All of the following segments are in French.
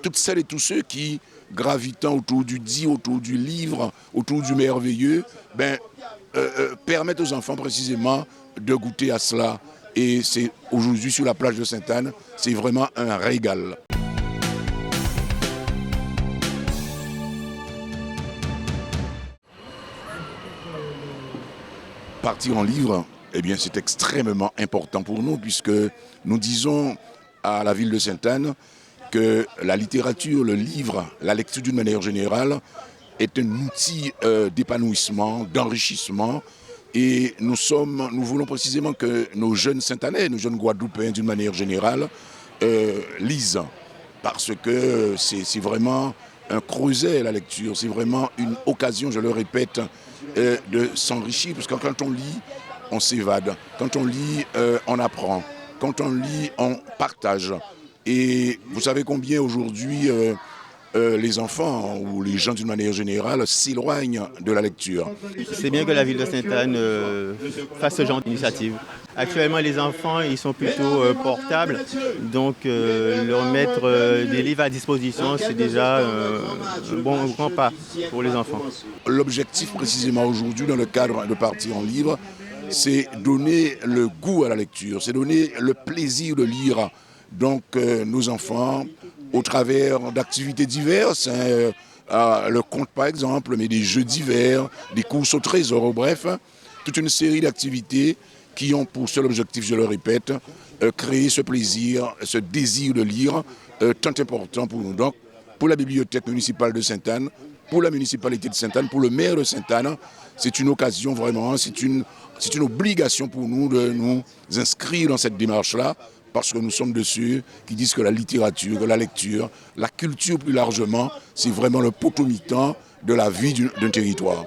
toutes celles et tous ceux qui, gravitant autour du dit, autour du livre, autour du merveilleux, permettent aux enfants précisément de goûter à cela. Et c'est aujourd'hui sur la plage de Sainte-Anne, c'est vraiment un régal. Partir en livre, eh bien, c'est extrêmement important pour nous puisque nous disons à la ville de Sainte-Anne que la littérature, le livre, la lecture d'une manière générale est un outil d'épanouissement, d'enrichissement. Et nous voulons précisément que nos jeunes Sainte-Annais, nos jeunes Guadeloupéens d'une manière générale, lisent. Parce que c'est vraiment un creuset, la lecture. C'est vraiment une occasion, je le répète, de s'enrichir. Parce que quand on lit, on s'évade. Quand on lit, on apprend. Quand on lit, on partage. Et vous savez combien aujourd'hui les enfants ou les gens d'une manière générale s'éloignent de la lecture. C'est bien que la ville de Sainte-Anne fasse ce genre d'initiative. Actuellement, les enfants, ils sont plutôt portables, donc leur mettre des livres à disposition, c'est déjà un bon grand pas pour les enfants. L'objectif précisément aujourd'hui, dans le cadre de Partir en livre, c'est donner le goût à la lecture, c'est donner le plaisir de lire. Donc nos enfants, au travers d'activités diverses, le conte par exemple, mais des jeux divers, des courses au trésor, bref, toute une série d'activités qui ont pour seul objectif, je le répète, créer ce plaisir, ce désir de lire, tant important pour nous. Donc, pour la bibliothèque municipale de Sainte-Anne, pour la municipalité de Sainte-Anne, pour le maire de Sainte-Anne, c'est une occasion vraiment, c'est une obligation pour nous de nous inscrire dans cette démarche-là, parce que nous sommes de ceux qui disent que la littérature, la lecture, la culture plus largement, c'est vraiment le potomitan de la vie d'un territoire.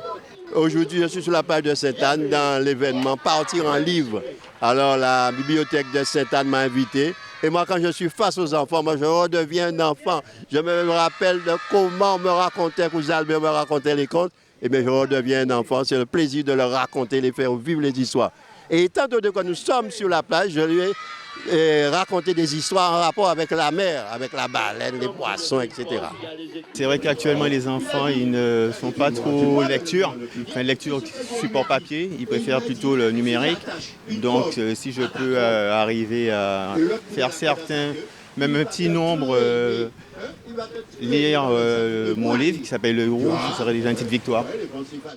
Aujourd'hui, je suis sur la plage de Sainte-Anne dans l'événement Partir en livre. Alors la bibliothèque de Sainte-Anne m'a invité. Et moi, quand je suis face aux enfants, moi, je redeviens un enfant. Je me rappelle de comment on me racontait, cousin Albert me racontait les contes. Et bien, je redeviens un enfant. C'est le plaisir de leur raconter, les faire vivre les histoires. Et étant donné que nous sommes sur la plage, je lui ai raconté des histoires en rapport avec la mer, avec la baleine, les poissons, etc. C'est vrai qu'actuellement, les enfants, ils ne sont pas trop lecture support papier, ils préfèrent plutôt le numérique. Donc, si je peux arriver à faire certains, même un petit nombre, lire mon livre qui s'appelle L'œil rouge, ce serait déjà une petite victoire.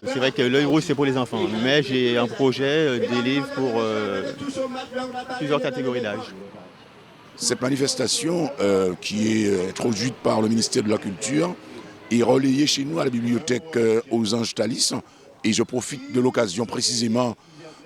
C'est vrai que L'œil rouge, c'est pour les enfants, mais j'ai un projet, des livres pour plusieurs catégories d'âge. Cette manifestation qui est introduite par le ministère de la Culture est relayée chez nous à la bibliothèque aux Anges Thalys. Et je profite de l'occasion précisément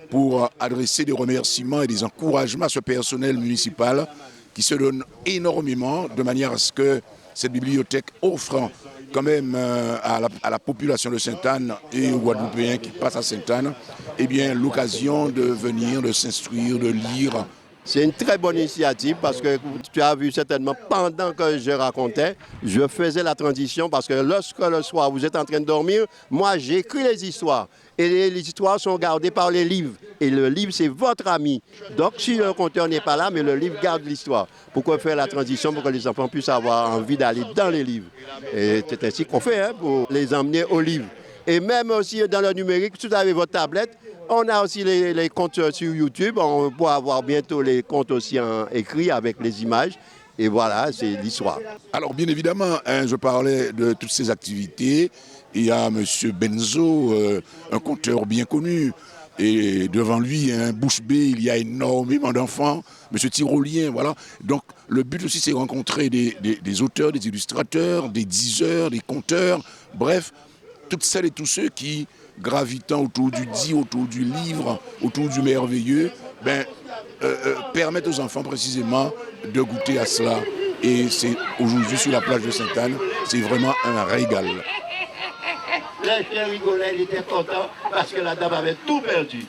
pour adresser des remerciements et des encouragements à ce personnel municipal qui se donne énormément de manière à ce que cette bibliothèque offre quand même à la population de Sainte-Anne et aux Guadeloupéens qui passent à Sainte-Anne l'occasion de venir, de s'instruire, de lire. C'est une très bonne initiative parce que tu as vu certainement pendant que je racontais, je faisais la transition parce que lorsque le soir vous êtes en train de dormir, moi j'écris les histoires et les histoires sont gardées par les livres et le livre c'est votre ami. Donc si le conteur n'est pas là, mais le livre garde l'histoire. Pourquoi faire la transition pour que les enfants puissent avoir envie d'aller dans les livres? Et c'est ainsi qu'on fait pour les emmener au livre. Et même aussi dans le numérique, si vous avez votre tablette, on a aussi les comptes sur YouTube. On pourra avoir bientôt les comptes aussi écrits avec les images. Et voilà, c'est l'histoire. Alors bien évidemment, je parlais de toutes ces activités. Il y a M. Benzo, un conteur bien connu. Et devant lui, un bouche bée, il y a énormément d'enfants. M. Tyrolien, voilà. Donc le but aussi, c'est de rencontrer des auteurs, des illustrateurs, des diseurs, des conteurs. Bref, toutes celles et tous ceux qui, gravitant autour du dit, autour du livre, autour du merveilleux, permettent aux enfants précisément de goûter à cela. Et c'est aujourd'hui sur la plage de Sainte-Anne, c'est vraiment un régal. Les chiens rigolaient, ils étaient contents parce que la dame avait tout perdu.